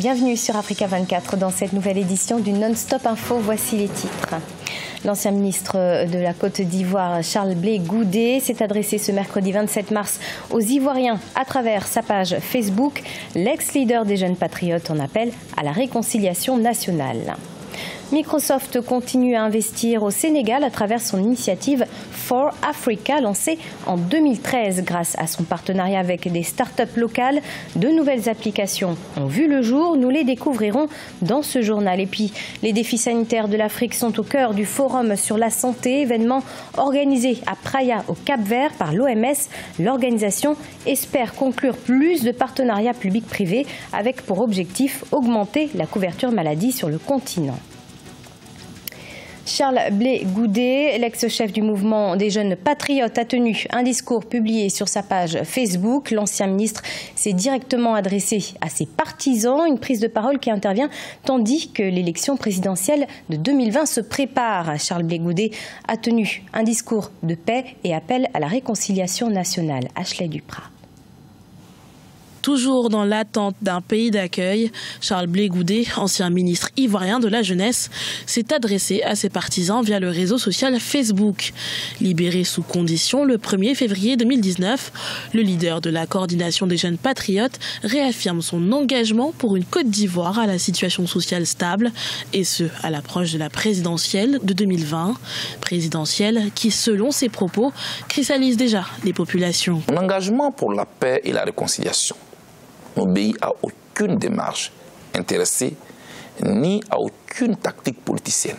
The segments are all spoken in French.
Bienvenue sur Africa 24 dans cette nouvelle édition du Non-Stop Info. Voici les titres. L'ancien ministre de la Côte d'Ivoire, Charles Blé Goudé, s'est adressé ce mercredi 27 mars aux Ivoiriens à travers sa page Facebook. L'ex-leader des Jeunes Patriotes en appelle à la réconciliation nationale. Microsoft continue à investir au Sénégal à travers son initiative For Africa lancée en 2013. Grâce à son partenariat avec des startups locales, de nouvelles applications ont vu le jour. Nous les découvrirons dans ce journal. Et puis, les défis sanitaires de l'Afrique sont au cœur du Forum sur la santé, événement organisé à Praia au Cap-Vert par l'OMS. L'organisation espère conclure plus de partenariats publics-privés avec pour objectif augmenter la couverture maladie sur le continent. Charles Blé Goudé, l'ex-chef du mouvement des Jeunes Patriotes, a tenu un discours publié sur sa page Facebook. L'ancien ministre s'est directement adressé à ses partisans, une prise de parole qui intervient tandis que l'élection présidentielle de 2020 se prépare. Charles Blé Goudé a tenu un discours de paix et appelle à la réconciliation nationale. Ashley Duprat. Toujours dans l'attente d'un pays d'accueil, Charles Blé Goudé, ancien ministre ivoirien de la jeunesse, s'est adressé à ses partisans via le réseau social Facebook. Libéré sous condition le 1er février 2019, le leader de la coordination des Jeunes Patriotes réaffirme son engagement pour une Côte d'Ivoire à la situation sociale stable, et ce, à l'approche de la présidentielle de 2020. Présidentielle qui, selon ses propos, cristallise déjà les populations. Mon engagement pour la paix et la réconciliation n'obéit à aucune démarche intéressée ni à aucune tactique politicienne.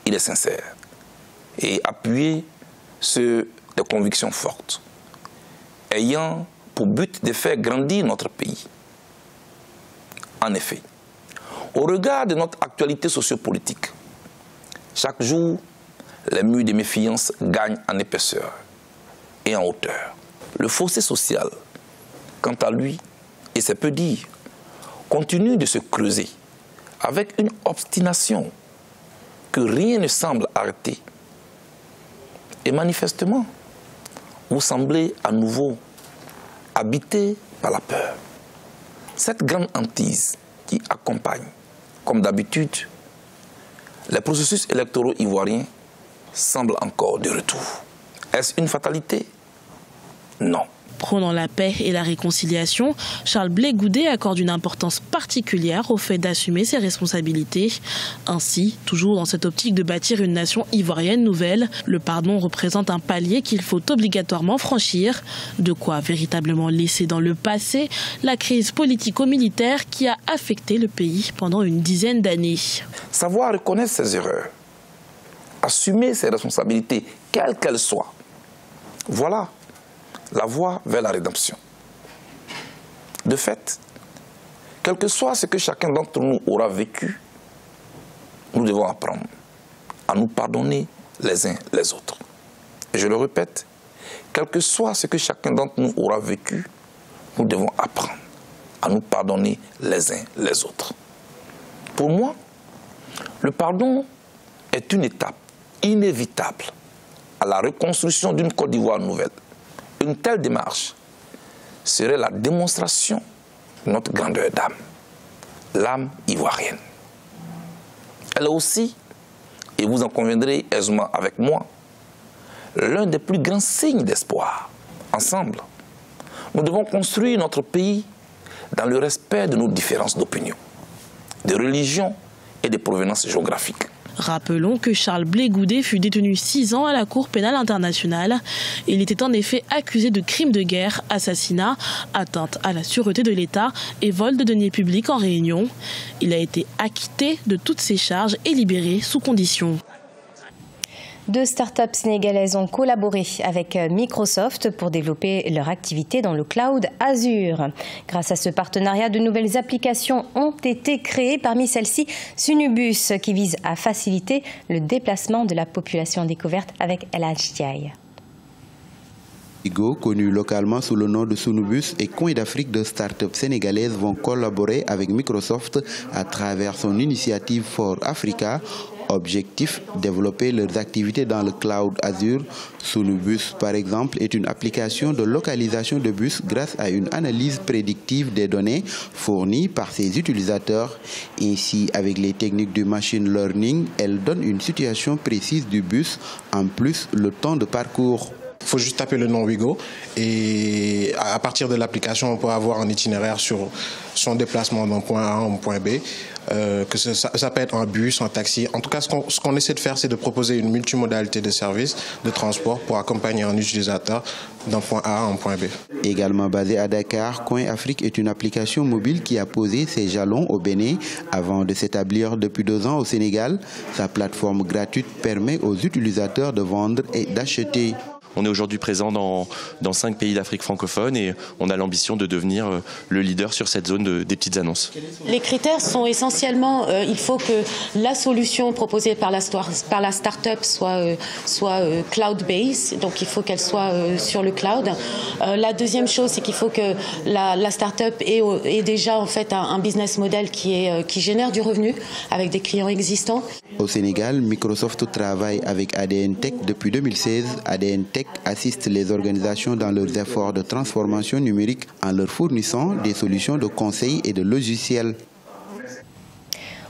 Il est sincère et appuyé sur des convictions fortes, ayant pour but de faire grandir notre pays. En effet, au regard de notre actualité sociopolitique, chaque jour, les murs de méfiance gagnent en épaisseur et en hauteur. Le fossé social, quant à lui, et c'est peu dire, continue de se creuser avec une obstination que rien ne semble arrêter. Et manifestement, vous semblez à nouveau habité par la peur. Cette grande hantise qui accompagne, comme d'habitude, les processus électoraux ivoiriens semble encore de retour. Est-ce une fatalité? Non. Prônant la paix et la réconciliation, Charles Blé Goudé accorde une importance particulière au fait d'assumer ses responsabilités. Ainsi, toujours dans cette optique de bâtir une nation ivoirienne nouvelle, le pardon représente un palier qu'il faut obligatoirement franchir, de quoi véritablement laisser dans le passé la crise politico-militaire qui a affecté le pays pendant une dizaine d'années. Savoir reconnaître ses erreurs, assumer ses responsabilités, quelles qu'elles soient, voilà la voie vers la rédemption. De fait, quel que soit ce que chacun d'entre nous aura vécu, nous devons apprendre à nous pardonner les uns les autres. Et je le répète, quel que soit ce que chacun d'entre nous aura vécu, nous devons apprendre à nous pardonner les uns les autres. Pour moi, le pardon est une étape inévitable à la reconstruction d'une Côte d'Ivoire nouvelle. Une telle démarche serait la démonstration de notre grandeur d'âme, l'âme ivoirienne. Elle est aussi, et vous en conviendrez aisément avec moi, l'un des plus grands signes d'espoir. Ensemble, nous devons construire notre pays dans le respect de nos différences d'opinion, de religion et de provenance géographique. Rappelons que Charles Blé Goudé fut détenu 6 ans à la Cour pénale internationale. Il était en effet accusé de crimes de guerre, assassinat, atteinte à la sûreté de l'État et vol de deniers publics en Réunion. Il a été acquitté de toutes ses charges et libéré sous condition. 2 startups sénégalaises ont collaboré avec Microsoft pour développer leur activité dans le cloud Azure. Grâce à ce partenariat, de nouvelles applications ont été créées. Parmi celles-ci, Sunubus, qui vise à faciliter le déplacement de la population découverte avec El Hadj Ndiaye. Igo, connu localement sous le nom de Sunubus et Coin d'Afrique de start-up sénégalaises vont collaborer avec Microsoft à travers son initiative For Africa, Objectif, développer leurs activités dans le cloud Azure. Sunubus, par exemple, est une application de localisation de bus grâce à une analyse prédictive des données fournies par ses utilisateurs. Ainsi, avec les techniques du machine learning, elle donne une situation précise du bus, en plus le temps de parcours. Il faut juste taper le nom Ouigo et à partir de l'application, on peut avoir un itinéraire sur son déplacement d'un point A à un point B, que ça peut être un bus, un taxi. En tout cas, ce qu'on essaie de faire, c'est de proposer une multimodalité de services de transport pour accompagner un utilisateur d'un point A à un point B. Également basé à Dakar, Coin Afrique est une application mobile qui a posé ses jalons au Bénin avant de s'établir depuis 2 ans au Sénégal. Sa plateforme gratuite permet aux utilisateurs de vendre et d'acheter. On est aujourd'hui présent dans 5 pays d'Afrique francophone et on a l'ambition de devenir le leader sur cette zone des petites annonces. Les critères sont essentiellement, il faut que la solution proposée par la start-up soit cloud-based, donc il faut qu'elle soit sur le cloud. La deuxième chose, c'est qu'il faut que la start-up ait déjà en fait un business model qui génère du revenu avec des clients existants. Au Sénégal, Microsoft travaille avec ADN Tech depuis 2016. ADN Tech assiste les organisations dans leurs efforts de transformation numérique en leur fournissant des solutions de conseil et de logiciels.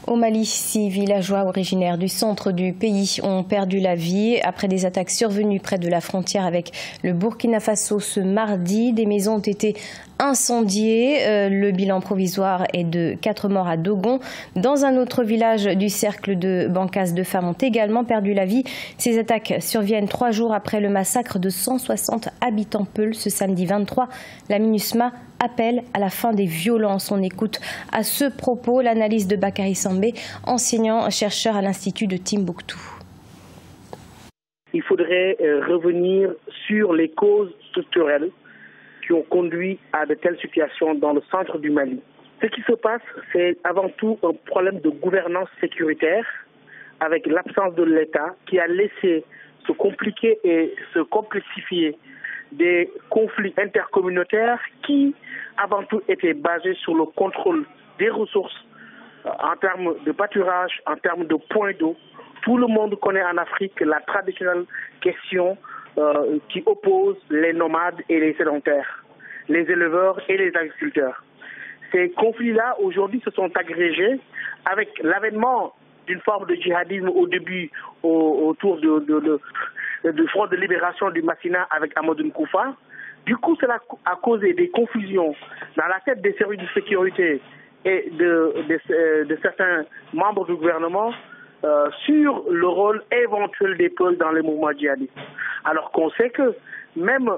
Au Mali, 6 villageois originaires du centre du pays ont perdu la vie après des attaques survenues près de la frontière avec le Burkina Faso ce mardi. Des maisons ont été incendiées. Le bilan provisoire est de 4 morts à Dogon. Dans un autre village du cercle de Bankas, 2 femmes ont également perdu la vie. Ces attaques surviennent 3 jours après le massacre de 160 habitants Peul ce samedi 23. La MINUSMA appelle à la fin des violences. On écoute à ce propos l'analyse de Bakary Sambé, enseignant-chercheur à l'Institut de Timbuktu. Il faudrait revenir sur les causes structurelles qui ont conduit à de telles situations dans le centre du Mali. Ce qui se passe, c'est avant tout un problème de gouvernance sécuritaire avec l'absence de l'État qui a laissé se compliquer et se complexifier des conflits intercommunautaires qui, avant tout, étaient basés sur le contrôle des ressources en termes de pâturage, en termes de points d'eau. Tout le monde connaît en Afrique la traditionnelle question qui oppose les nomades et les sédentaires, les éleveurs et les agriculteurs. Ces conflits-là, aujourd'hui, se sont agrégés avec l'avènement d'une forme de djihadisme au début autour du Front de libération du Massina avec Amadou Nkoufa. Du coup, cela a causé des confusions dans la tête des services de sécurité et de certains membres du gouvernement sur le rôle éventuel des peuples dans les mouvements djihadistes. Alors qu'on sait que même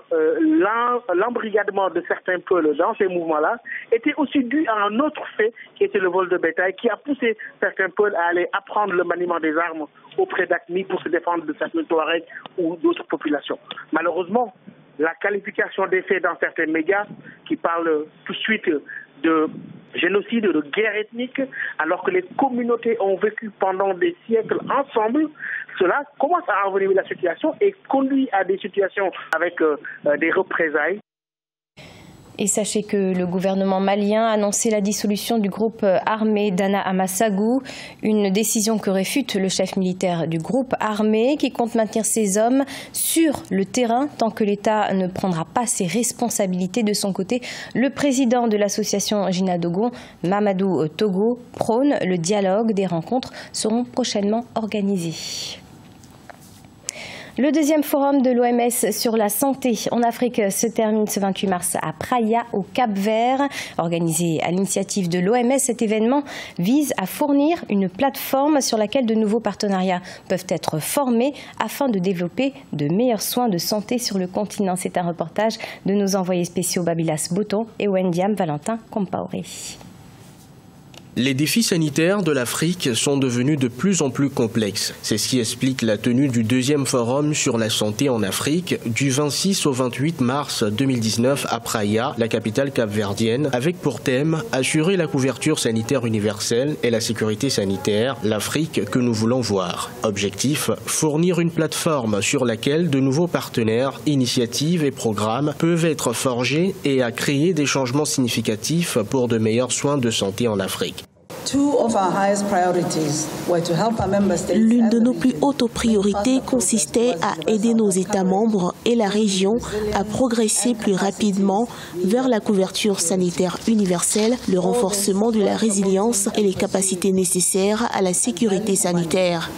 l'embrigadement de certains peuples dans ces mouvements-là était aussi dû à un autre fait qui était le vol de bétail, qui a poussé certains peuples à aller apprendre le maniement des armes auprès d'AQMI pour se défendre de certains Touaregs ou d'autres populations. Malheureusement, la qualification des faits dans certains médias qui parlent tout de suite de génocide, de guerre ethnique, alors que les communautés ont vécu pendant des siècles ensemble, cela commence à envenimer la situation et conduit à des situations avec des représailles. Et sachez que le gouvernement malien a annoncé la dissolution du groupe armé Dana Amassagou, une décision que réfute le chef militaire du groupe armé qui compte maintenir ses hommes sur le terrain tant que l'État ne prendra pas ses responsabilités. De son côté, le président de l'association Jina Dogon, Mamadou Togo, prône le dialogue. Des rencontres seront prochainement organisées. Le deuxième forum de l'OMS sur la santé en Afrique se termine ce 28 mars à Praia, au Cap-Vert. Organisé à l'initiative de l'OMS, cet événement vise à fournir une plateforme sur laquelle de nouveaux partenariats peuvent être formés afin de développer de meilleurs soins de santé sur le continent. C'est un reportage de nos envoyés spéciaux Babilas Boton et Wendiam Valentin Compaoré. Les défis sanitaires de l'Afrique sont devenus de plus en plus complexes. C'est ce qui explique la tenue du deuxième forum sur la santé en Afrique du 26 au 28 mars 2019 à Praia, la capitale capverdienne, avec pour thème « Assurer la couverture sanitaire universelle et la sécurité sanitaire, l'Afrique que nous voulons voir ». Objectif, fournir une plateforme sur laquelle de nouveaux partenaires, initiatives et programmes peuvent être forgés et à créer des changements significatifs pour de meilleurs soins de santé en Afrique. L'une de nos plus hautes priorités consistait à aider nos États membres et la région à progresser plus rapidement vers la couverture sanitaire universelle, le renforcement de la résilience et les capacités nécessaires à la sécurité sanitaire.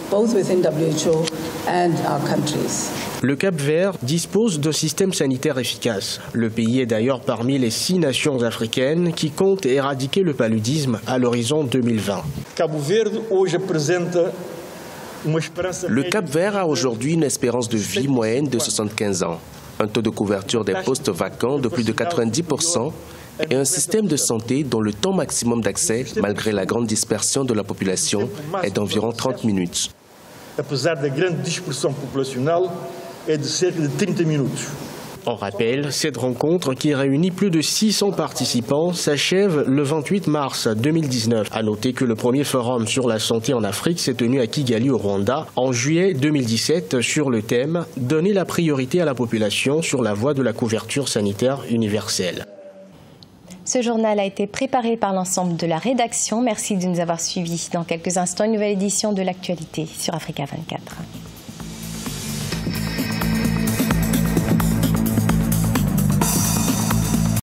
Le Cap-Vert dispose d'un système sanitaire efficace. Le pays est d'ailleurs parmi les 6 nations africaines qui comptent éradiquer le paludisme à l'horizon 2020. Le Cap-Vert a aujourd'hui une espérance de vie moyenne de 75 ans, un taux de couverture des postes vacants de plus de 90% et un système de santé dont le temps maximum d'accès, malgré la grande dispersion de la population, est d'environ 30 minutes. On rappelle, cette rencontre qui réunit plus de 600 participants s'achève le 28 mars 2019. À noter que le premier forum sur la santé en Afrique s'est tenu à Kigali au Rwanda en juillet 2017 sur le thème « Donner la priorité à la population sur la voie de la couverture sanitaire universelle ». Ce journal a été préparé par l'ensemble de la rédaction. Merci de nous avoir suivis. Dans quelques instants, une nouvelle édition de l'actualité sur Africa 24.